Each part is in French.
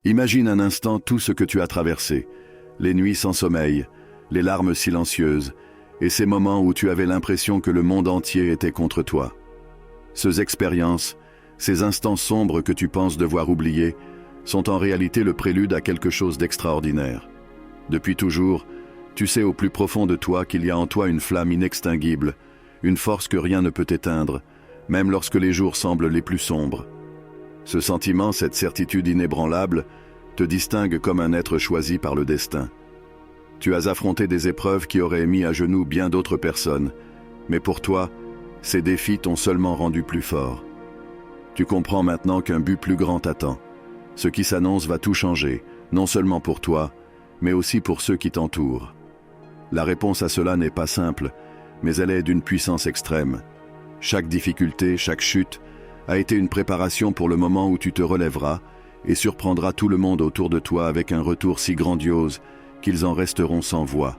Imagine un instant tout ce que tu as traversé, les nuits sans sommeil, les larmes silencieuses, et ces moments où tu avais l'impression que le monde entier était contre toi. Ces expériences, ces instants sombres que tu penses devoir oublier, sont en réalité le prélude à quelque chose d'extraordinaire. Depuis toujours, tu sais au plus profond de toi qu'il y a en toi une flamme inextinguible, une force que rien ne peut éteindre, même lorsque les jours semblent les plus sombres. Ce sentiment, cette certitude inébranlable, te distingue comme un être choisi par le destin. Tu as affronté des épreuves qui auraient mis à genoux bien d'autres personnes, mais pour toi, ces défis t'ont seulement rendu plus fort. Tu comprends maintenant qu'un but plus grand t'attend. Ce qui s'annonce va tout changer, non seulement pour toi, mais aussi pour ceux qui t'entourent. La réponse à cela n'est pas simple, mais elle est d'une puissance extrême. Chaque difficulté, chaque chute, a été une préparation pour le moment où tu te relèveras et surprendras tout le monde autour de toi avec un retour si grandiose qu'ils en resteront sans voix.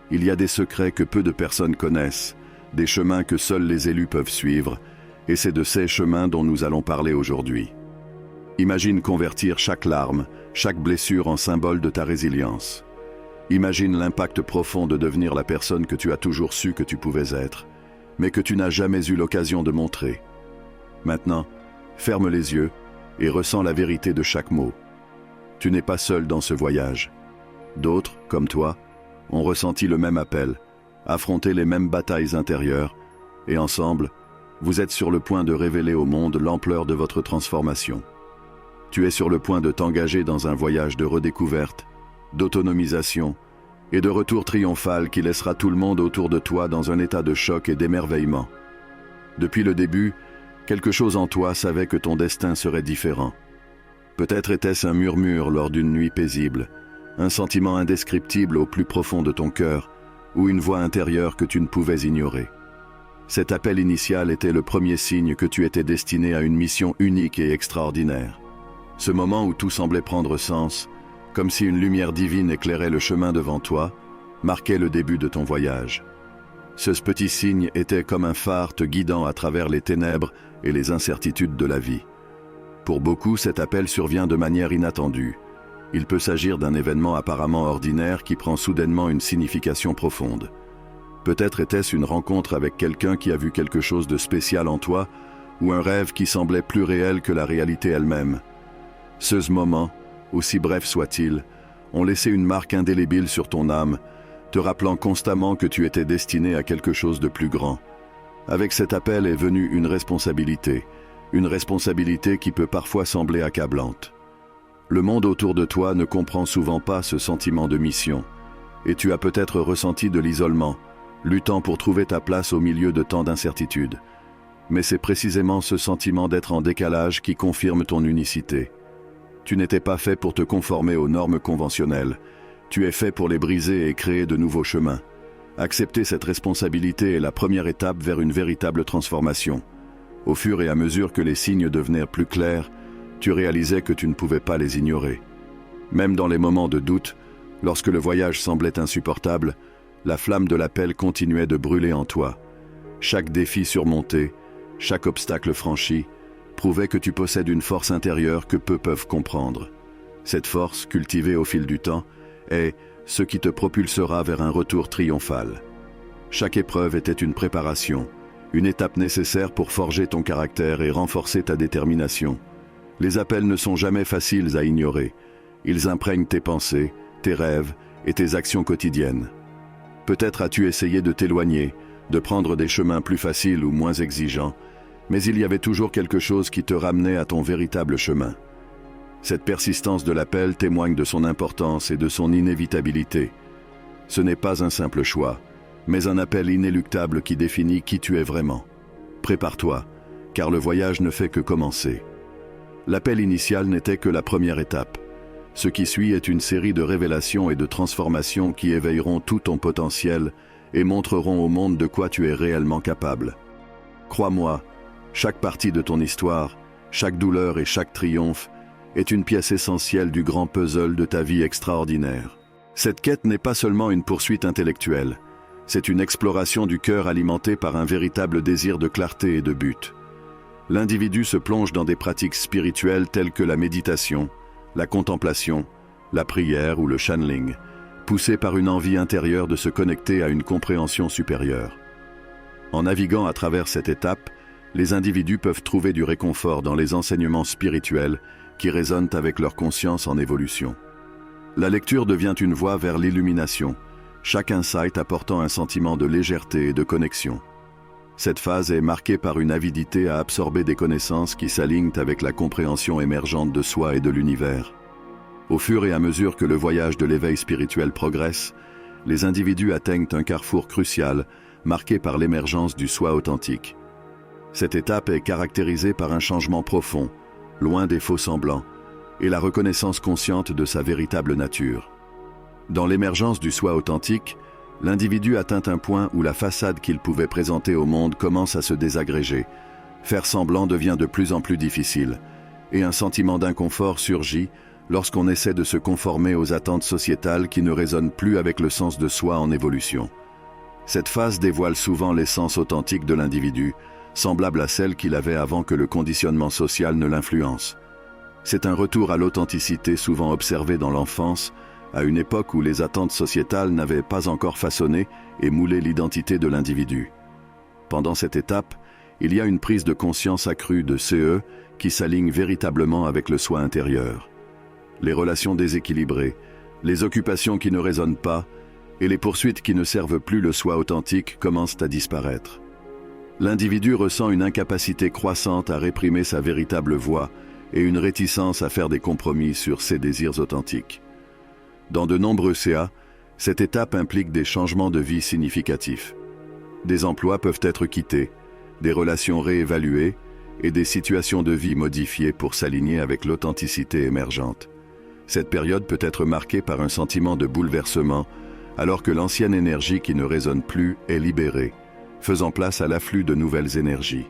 Il y a des secrets que peu de personnes connaissent, des chemins que seuls les élus peuvent suivre, et c'est de ces chemins dont nous allons parler aujourd'hui. Imagine convertir chaque larme, chaque blessure en symbole de ta résilience. Imagine l'impact profond de devenir la personne que tu as toujours su que tu pouvais être, mais que tu n'as jamais eu l'occasion de montrer. Maintenant, ferme les yeux et ressens la vérité de chaque mot. Tu n'es pas seul dans ce voyage. D'autres, comme toi, ont ressenti le même appel, affronté les mêmes batailles intérieures, et ensemble, vous êtes sur le point de révéler au monde l'ampleur de votre transformation. Tu es sur le point de t'engager dans un voyage de redécouverte, d'autonomisation et de retour triomphal qui laissera tout le monde autour de toi dans un état de choc et d'émerveillement. Depuis le début, quelque chose en toi savait que ton destin serait différent. Peut-être était-ce un murmure lors d'une nuit paisible, un sentiment indescriptible au plus profond de ton cœur, ou une voix intérieure que tu ne pouvais ignorer. Cet appel initial était le premier signe que tu étais destiné à une mission unique et extraordinaire. Ce moment où tout semblait prendre sens, comme si une lumière divine éclairait le chemin devant toi, marquait le début de ton voyage. Ce petit signe était comme un phare te guidant à travers les ténèbres et les incertitudes de la vie. Pour beaucoup, cet appel survient de manière inattendue. Il peut s'agir d'un événement apparemment ordinaire qui prend soudainement une signification profonde. Peut-être était-ce une rencontre avec quelqu'un qui a vu quelque chose de spécial en toi, ou un rêve qui semblait plus réel que la réalité elle-même. Ces moments, aussi brefs soient-ils, ont laissé une marque indélébile sur ton âme, te rappelant constamment que tu étais destiné à quelque chose de plus grand. Avec cet appel est venue une responsabilité qui peut parfois sembler accablante. Le monde autour de toi ne comprend souvent pas ce sentiment de mission, et tu as peut-être ressenti de l'isolement, luttant pour trouver ta place au milieu de tant d'incertitudes. Mais c'est précisément ce sentiment d'être en décalage qui confirme ton unicité. Tu n'étais pas fait pour te conformer aux normes conventionnelles. Tu es fait pour les briser et créer de nouveaux chemins. Accepter cette responsabilité est la première étape vers une véritable transformation. Au fur et à mesure que les signes devenaient plus clairs, tu réalisais que tu ne pouvais pas les ignorer. Même dans les moments de doute, lorsque le voyage semblait insupportable, la flamme de l'appel continuait de brûler en toi. Chaque défi surmonté, chaque obstacle franchi, prouvait que tu possèdes une force intérieure que peu peuvent comprendre. Cette force, cultivée au fil du temps, est ce qui te propulsera vers un retour triomphal. Chaque épreuve était une préparation, une étape nécessaire pour forger ton caractère et renforcer ta détermination. Les appels ne sont jamais faciles à ignorer. Ils imprègnent tes pensées, tes rêves et tes actions quotidiennes. Peut-être as-tu essayé de t'éloigner, de prendre des chemins plus faciles ou moins exigeants, mais il y avait toujours quelque chose qui te ramenait à ton véritable chemin. Cette persistance de l'appel témoigne de son importance et de son inévitabilité. Ce n'est pas un simple choix, mais un appel inéluctable qui définit qui tu es vraiment. Prépare-toi, car le voyage ne fait que commencer. L'appel initial n'était que la première étape. Ce qui suit est une série de révélations et de transformations qui éveilleront tout ton potentiel et montreront au monde de quoi tu es réellement capable. Crois-moi, chaque partie de ton histoire, chaque douleur et chaque triomphe est une pièce essentielle du grand puzzle de ta vie extraordinaire. Cette quête n'est pas seulement une poursuite intellectuelle, c'est une exploration du cœur alimentée par un véritable désir de clarté et de but. L'individu se plonge dans des pratiques spirituelles telles que la méditation, la contemplation, la prière ou le channeling, poussés par une envie intérieure de se connecter à une compréhension supérieure. En naviguant à travers cette étape, les individus peuvent trouver du réconfort dans les enseignements spirituels qui résonnent avec leur conscience en évolution. La lecture devient une voie vers l'illumination, chaque insight apportant un sentiment de légèreté et de connexion. Cette phase est marquée par une avidité à absorber des connaissances qui s'alignent avec la compréhension émergente de soi et de l'univers. Au fur et à mesure que le voyage de l'éveil spirituel progresse, les individus atteignent un carrefour crucial, marqué par l'émergence du soi authentique. Cette étape est caractérisée par un changement profond, loin des faux-semblants, et la reconnaissance consciente de sa véritable nature. Dans l'émergence du soi authentique, l'individu atteint un point où la façade qu'il pouvait présenter au monde commence à se désagréger. Faire semblant devient de plus en plus difficile, et un sentiment d'inconfort surgit lorsqu'on essaie de se conformer aux attentes sociétales qui ne résonnent plus avec le sens de soi en évolution. Cette phase dévoile souvent l'essence authentique de l'individu, semblable à celle qu'il avait avant que le conditionnement social ne l'influence. C'est un retour à l'authenticité souvent observé dans l'enfance, à une époque où les attentes sociétales n'avaient pas encore façonné et moulé l'identité de l'individu. Pendant cette étape, il y a une prise de conscience accrue de CE qui s'aligne véritablement avec le soi intérieur. Les relations déséquilibrées, les occupations qui ne résonnent pas et les poursuites qui ne servent plus le soi authentique commencent à disparaître. L'individu ressent une incapacité croissante à réprimer sa véritable voix et une réticence à faire des compromis sur ses désirs authentiques. Dans de nombreux CA, cette étape implique des changements de vie significatifs. Des emplois peuvent être quittés, des relations réévaluées et des situations de vie modifiées pour s'aligner avec l'authenticité émergente. Cette période peut être marquée par un sentiment de bouleversement, alors que l'ancienne énergie qui ne résonne plus est libérée, faisant place à l'afflux de nouvelles énergies.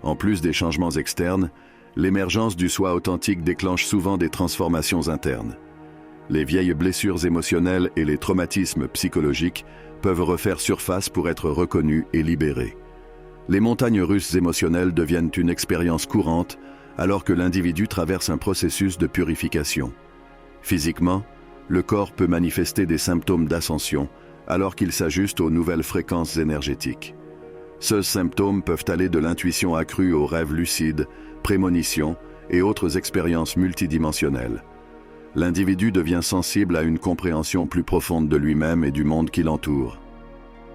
En plus des changements externes, l'émergence du soi authentique déclenche souvent des transformations internes. Les vieilles blessures émotionnelles et les traumatismes psychologiques peuvent refaire surface pour être reconnus et libérés. Les montagnes russes émotionnelles deviennent une expérience courante alors que l'individu traverse un processus de purification. Physiquement, le corps peut manifester des symptômes d'ascension alors qu'il s'ajuste aux nouvelles fréquences énergétiques. Ces symptômes peuvent aller de l'intuition accrue aux rêves lucides, prémonitions et autres expériences multidimensionnelles. L'individu devient sensible à une compréhension plus profonde de lui-même et du monde qui l'entoure.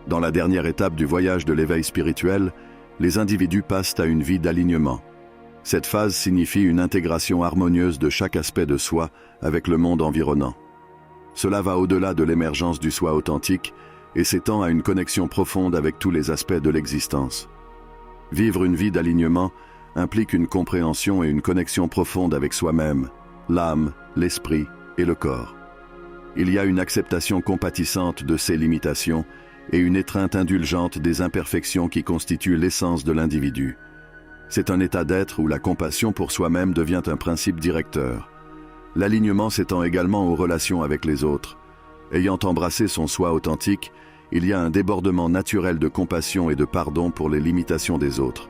Dans la dernière étape du voyage de l'éveil spirituel, les individus passent à une vie d'alignement. Cette phase signifie une intégration harmonieuse de chaque aspect de soi avec le monde environnant. Cela va au-delà de l'émergence du soi authentique et s'étend à une connexion profonde avec tous les aspects de l'existence. Vivre une vie d'alignement implique une compréhension et une connexion profonde avec soi-même, l'âme, l'esprit et le corps. Il y a une acceptation compatissante de ses limitations et une étreinte indulgente des imperfections qui constituent l'essence de l'individu. C'est un état d'être où la compassion pour soi-même devient un principe directeur. L'alignement s'étend également aux relations avec les autres. Ayant embrassé son soi authentique, il y a un débordement naturel de compassion et de pardon pour les limitations des autres.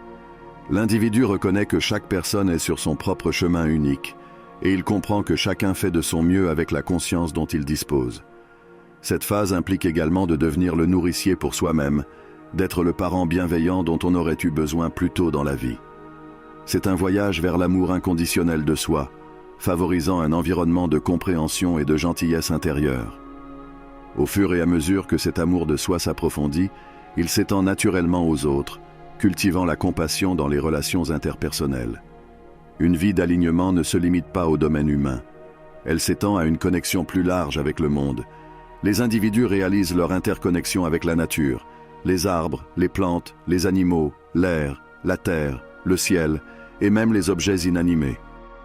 L'individu reconnaît que chaque personne est sur son propre chemin unique, et il comprend que chacun fait de son mieux avec la conscience dont il dispose. Cette phase implique également de devenir le nourricier pour soi-même, d'être le parent bienveillant dont on aurait eu besoin plus tôt dans la vie. C'est un voyage vers l'amour inconditionnel de soi, favorisant un environnement de compréhension et de gentillesse intérieure. Au fur et à mesure que cet amour de soi s'approfondit, il s'étend naturellement aux autres, cultivant la compassion dans les relations interpersonnelles. Une vie d'alignement ne se limite pas au domaine humain. Elle s'étend à une connexion plus large avec le monde. Les individus réalisent leur interconnexion avec la nature, les arbres, les plantes, les animaux, l'air, la terre, le ciel et même les objets inanimés.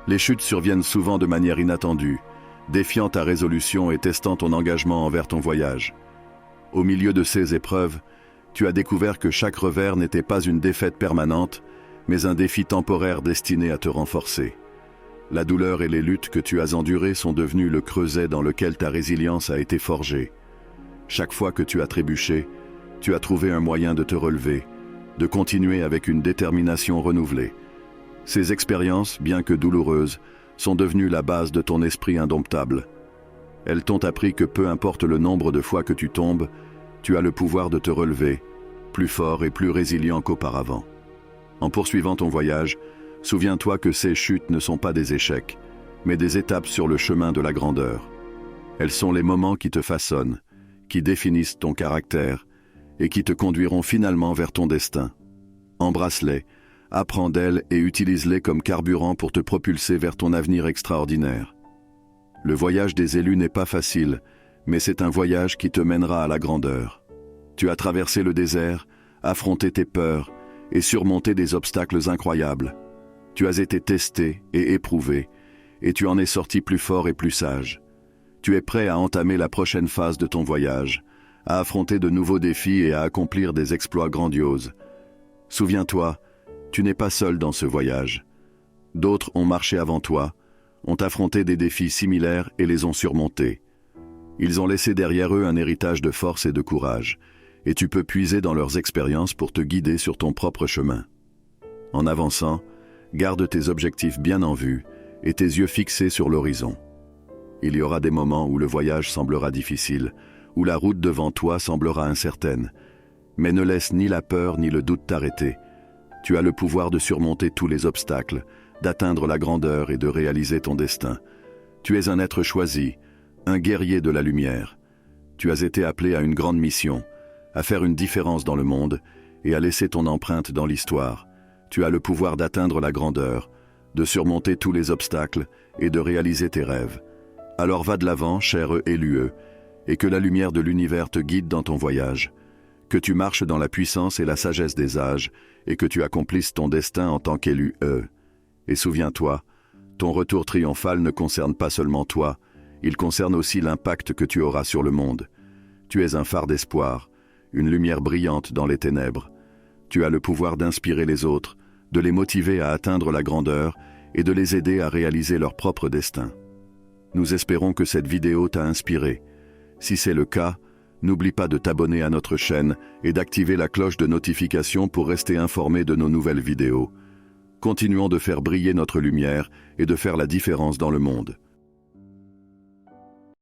Les chutes surviennent souvent de manière inattendue, défiant ta résolution et testant ton engagement envers ton voyage. Au milieu de ces épreuves, tu as découvert que chaque revers n'était pas une défaite permanente, mais un défi temporaire destiné à te renforcer. La douleur et les luttes que tu as endurées sont devenues le creuset dans lequel ta résilience a été forgée. Chaque fois que tu as trébuché, tu as trouvé un moyen de te relever, de continuer avec une détermination renouvelée. Ces expériences, bien que douloureuses, sont devenues la base de ton esprit indomptable. Elles t'ont appris que peu importe le nombre de fois que tu tombes, tu as le pouvoir de te relever, plus fort et plus résilient qu'auparavant. En poursuivant ton voyage, souviens-toi que ces chutes ne sont pas des échecs, mais des étapes sur le chemin de la grandeur. Elles sont les moments qui te façonnent, qui définissent ton caractère et qui te conduiront finalement vers ton destin. Embrasse-les, apprends d'elles et utilise-les comme carburant pour te propulser vers ton avenir extraordinaire. Le voyage des élus n'est pas facile, mais c'est un voyage qui te mènera à la grandeur. Tu as traversé le désert, affronté tes peurs et surmonté des obstacles incroyables. Tu as été testé et éprouvé, et tu en es sorti plus fort et plus sage. Tu es prêt à entamer la prochaine phase de ton voyage, à affronter de nouveaux défis et à accomplir des exploits grandioses. Souviens-toi, tu n'es pas seul dans ce voyage. D'autres ont marché avant toi, ont affronté des défis similaires et les ont surmontés. Ils ont laissé derrière eux un héritage de force et de courage, et tu peux puiser dans leurs expériences pour te guider sur ton propre chemin. En avançant, garde tes objectifs bien en vue et tes yeux fixés sur l'horizon. Il y aura des moments où le voyage semblera difficile, où la route devant toi semblera incertaine, mais ne laisse ni la peur ni le doute t'arrêter. Tu as le pouvoir de surmonter tous les obstacles, d'atteindre la grandeur et de réaliser ton destin. Tu es un être choisi, un guerrier de la lumière. Tu as été appelé à une grande mission, à faire une différence dans le monde et à laisser ton empreinte dans l'histoire. Tu as le pouvoir d'atteindre la grandeur, de surmonter tous les obstacles et de réaliser tes rêves. Alors va de l'avant, cher élu, et que la lumière de l'univers te guide dans ton voyage. Que tu marches dans la puissance et la sagesse des âges et que tu accomplisses ton destin en tant qu'élu. Et souviens-toi, ton retour triomphal ne concerne pas seulement toi, il concerne aussi l'impact que tu auras sur le monde. Tu es un phare d'espoir, une lumière brillante dans les ténèbres. Tu as le pouvoir d'inspirer les autres, de les motiver à atteindre la grandeur et de les aider à réaliser leur propre destin. Nous espérons que cette vidéo t'a inspiré. Si c'est le cas, n'oublie pas de t'abonner à notre chaîne et d'activer la cloche de notification pour rester informé de nos nouvelles vidéos. Continuons de faire briller notre lumière et de faire la différence dans le monde.